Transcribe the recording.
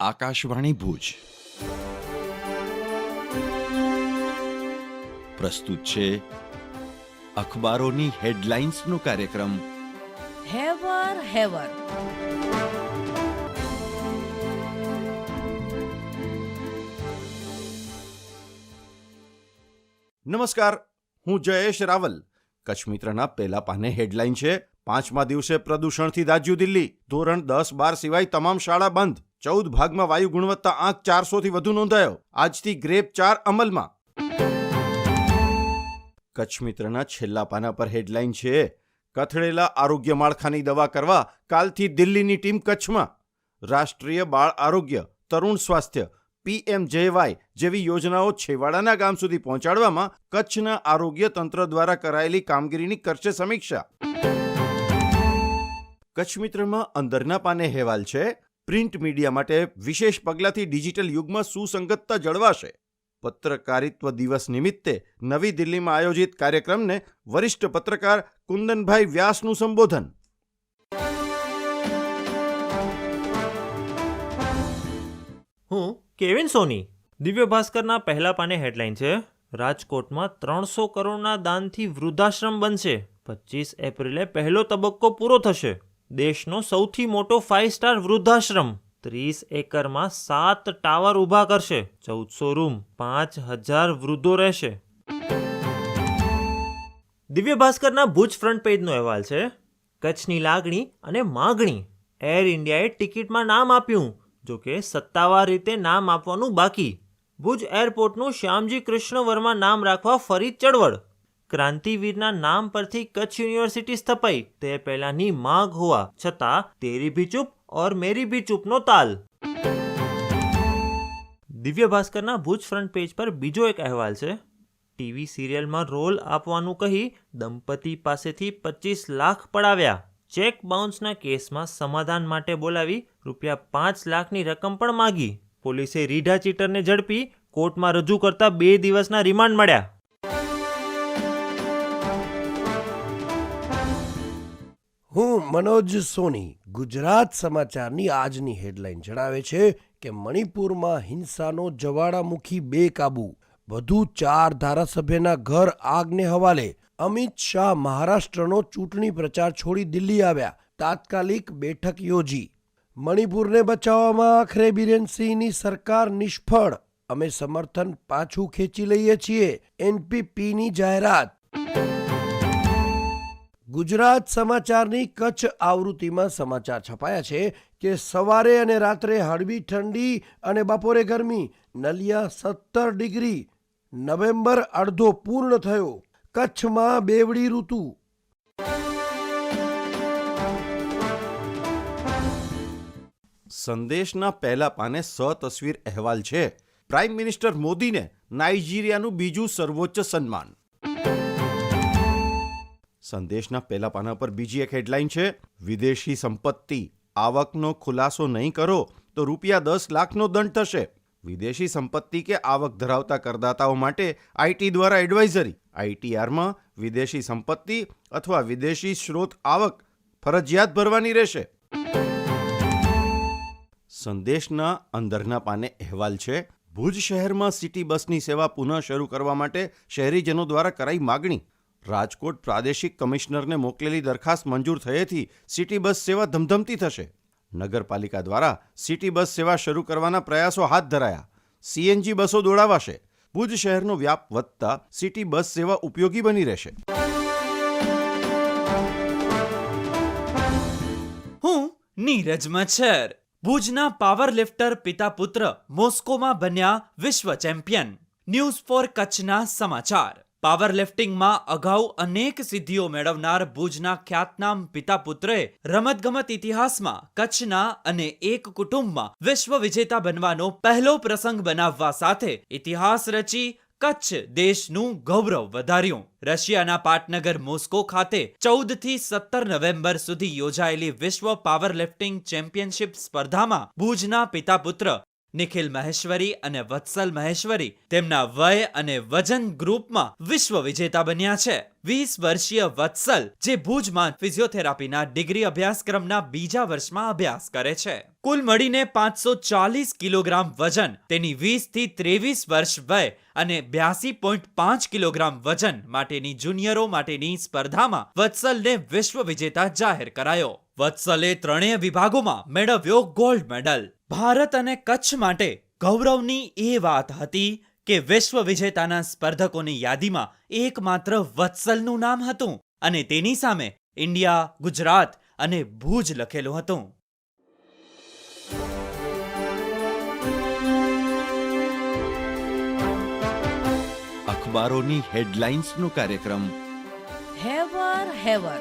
આકાશવાણી ભુજ પ્રસ્તુત છે અખબારોની હેડલાઇન્સનો કાર્યક્રમ હેવર હેવર. નમસ્કાર, હું જયેશ રાવલ. કચ્છ મિત્રના પહેલા પાને હેડલાઇન છે. 5મા દિવસે પ્રદૂષણથી દાઝ્યું દિલ્હી. ધોરણ 10-12 સિવાય તમામ શાળા બંધ. 14 ભાગમાં વાયુ ગુણવત્તા આંક 400થી વધુ નોંધાયો. આજથી ગ્રેપ 4 અમલમાં. કચ્છ મિત્રના છેલ્લા પાના પર હેડલાઇન છે: કથળેલા આરોગ્ય માળખાની દવા કરવા કાલથી દિલ્હીની ટીમ કચ્છમાં. રાષ્ટ્રીય બાળ આરોગ્ય, તરુણ સ્વાસ્થ્ય, PMJY જેવી યોજનાઓ છેવાડાના ગામ સુધી પહોંચાડવામાં કચ્છના આરોગ્ય તંત્ર દ્વારા કરાયેલી કામગીરીની કરશે સમીક્ષા. કચ્છ મિત્રમાં અંદરના પાને અહેવાલ છે: પ્રિન્ટ મીડિયા માટે વિશેષ પગલાંથી ડિજિટલ યુગમાં સુસંગતતા જળવાશે. પત્રકારિત્વ દિવસ નિમિત્તે નવી દિલ્હીમાં આયોજિત કાર્યક્રમને વરિષ્ઠ પત્રકાર કુંદનભાઈ વ્યાસનું સંબોધન. હું કેવિન સોની. દિવ્ય ભાસ્કરના પહેલા પાને હેડલાઇન છે: રાજકોટમાં 300 કરોડના દાનથી વૃદ્ધાશ્રમ બનશે. 25 એપ્રિલે પહેલો તબક્કો પૂરો થશે. દેશનો સૌથી મોટો 5 સ્ટાર વૃદ્ધાશ્રમ 30 એકરમાં 7 ટાવર ઊભા કરશે. 1400 રૂમ, 5000 વૃદ્ધો રહેશે. દિવ્ય ભાસ્કરના ભુજ ફ્રન્ટ પેજનો અહેવાલ છે: કચ્છની લાગણી અને માગણી. એર ઇન્ડિયાએ ટિકિટમાં નામ આપ્યું, જોકે સત્તાવાર રીતે નામ આપવાનું બાકી. ભુજ એરપોર્ટનું શ્યામજી કૃષ્ણ વર્મા નામ રાખવા ફરી ચળવળ. ક્રાંતિવીરના નામ પરથી કચ્છ યુનિવર્સિટી સ્થપાઈ તે પહેલાની માંગ હોવા છતાં તેરી ભી ચૂપ ઓર મેરી ભી ચૂપનો તાલ. દિવ્ય ભાસ્કરના ભુજ ફ્રન્ટ પેજ પર બીજો એક અહેવાલ છે: ટીવી સિરિયલમાં રોલ આપવાનું કહી દંપતી પાસેથી 25 લાખ પડાવ્યા. ચેક બાઉન્સના કેસમાં સમાધાન માટે બોલાવી ₹5 લાખની રકમ પણ માગી. પોલીસે રીઢા ચીટરને ઝડપી કોર્ટમાં રજૂ કરતા 2 દિવસના રિમાન્ડ મળ્યા. હું મનોજ સોની. ગુજરાત સમાચારની આજની હેડલાઇન જણાવે છે કે મણિપુરમાં હિંસાનો જવાળામુખી બેકાબૂ. વધુ 4 ધારાસભ્યના ઘર આગને હવાલે. અમિત શાહ મહારાષ્ટ્રનો ચૂંટણી પ્રચાર છોડી દિલ્હી આવ્યા. તાત્કાલિક બેઠક યોજી. મણિપુરને બચાવવામાં આખરે બિરેનસિંહની સરકાર નિષ્ફળ. અમે સમર્થન પાછું ખેંચી લઈએ છીએ. NPPની જાહેરાત. ગુજરાત સમાચારની કચ્છ આવૃત્તિમાં સમાચાર છપાયા છે કે સવારે અને રાત્રે હળવી ઠંડી અને બપોરે ગરમી. નલિયા 17 ડિગ્રી. નવેમ્બર અડધો પૂર્ણ થયો. કચ્છમાં બેવડી ઋતુ. સંદેશના પહેલા પાને તસવીર અહેવાલ છે: પ્રાઇમ મિનિસ્ટર મોદીને નાઇજીરિયાનું બીજું સર્વોચ્ચ સન્માન. સંદેશના પહેલા પાના પર બીજી એક હેડલાઇન છે: વિદેશી સંપત્તિ આવકનો ખુલાસો નહીં કરો તો ₹10 લાખનો દંડ થશે. વિદેશી સંપત્તિ કે આવક ધરાવતા કરદાતાઓ માટે IT દ્વારા એડવાઇઝરી. ITRમાં વિદેશી સંપત્તિ અથવા વિદેશી સ્ત્રોત આવક ફરજિયાત ભરવાની રહેશે. સંદેશના અંદરના પાને અહેવાલ છે: ભુજ શહેરમાં સિટી બસની સેવા પુનઃ શરૂ કરવા માટે શહેરીજનો દ્વારા કરાઈ માગણી. રાજકોટ પ્રાદેશિક કમિશનરને મોકલેલી દરખાસ્ત મંજૂર થયેથી સિટી બસ સેવા ધમધમતી થશે. નગરપાલિકા દ્વારા સિટી બસ સેવા શરૂ કરવાના પ્રયાસો હાથ ધરાયા. CNG બસો દોડાવાશે. ભુજ શહેરનો વ્યાપ વધતા સિટી બસ સેવા ઉપયોગી બની રહેશે. હું નીરજ મચ્છર. ભુજના પાવર લિફ્ટર પિતા પુત્ર મોસ્કોમાં બન્યા વિશ્વ ચેમ્પિયન. ન્યૂઝ ફોર કચ્છના સમાચાર. પાવર લિફ્ટિંગમાં અગાઉ અનેક સિદ્ધિઓ મેળવનાર ભુજના ખ્યાતનામ પિતા પુત્રએ રમતગમત ઇતિહાસમાં કચ્છના અને એક કુટુંબમાં વિશ્વ વિજેતા બનવાનો પહેલો પ્રસંગ બનાવવા સાથે ઇતિહાસ રચી કચ્છ દેશનું ગૌરવ વધાર્યું. રશિયાના પાટનગર મોસ્કો ખાતે 14 થી 17 નવેમ્બર સુધી યોજાયેલી વિશ્વ પાવર લિફ્ટિંગ ચેમ્પિયનશિપ સ્પર્ધામાં ભુજના પિતા પુત્ર નિખિલ મહેશ્વરી અને વત્સલ મહેશ્વરી તેમના વય અને વજન ગ્રુપમાં વિશ્વ વિજેતા બન્યા છે. 20 વર્ષીય વત્સલ જે ભુજમાં ફિઝિયોથેરાપીના ડિગ્રી અભ્યાસક્રમના બીજા વર્ષમાં અભ્યાસ કરે છે. કુલ મળીને 540 કિલોગ્રામ વજન, તેની 20 થી 23 વર્ષ વય અને 82.5 કિલોગ્રામ વજન માટેની જુનિયરો માટેની સ્પર્ધામાં વત્સલને વિશ્વ વિજેતા જાહેર કરાયો. વત્સલે ત્રણેય વિભાગોમાં મેળવ્યો ગોલ્ડ મેડલ. ભારત અને કચ્છ માટે ગૌરવની એ વાત હતી કે વિશ્વ વિજેતાના સ્પર્ધકોની યાદીમાં એકમાત્ર વત્સલનું નામ હતું અને તેની સામે ઇન્ડિયા, ગુજરાત અને ભુજ લખેલું હતું. અખબારોની હેડલાઇન્સનો કાર્યક્રમ હેવર હેવર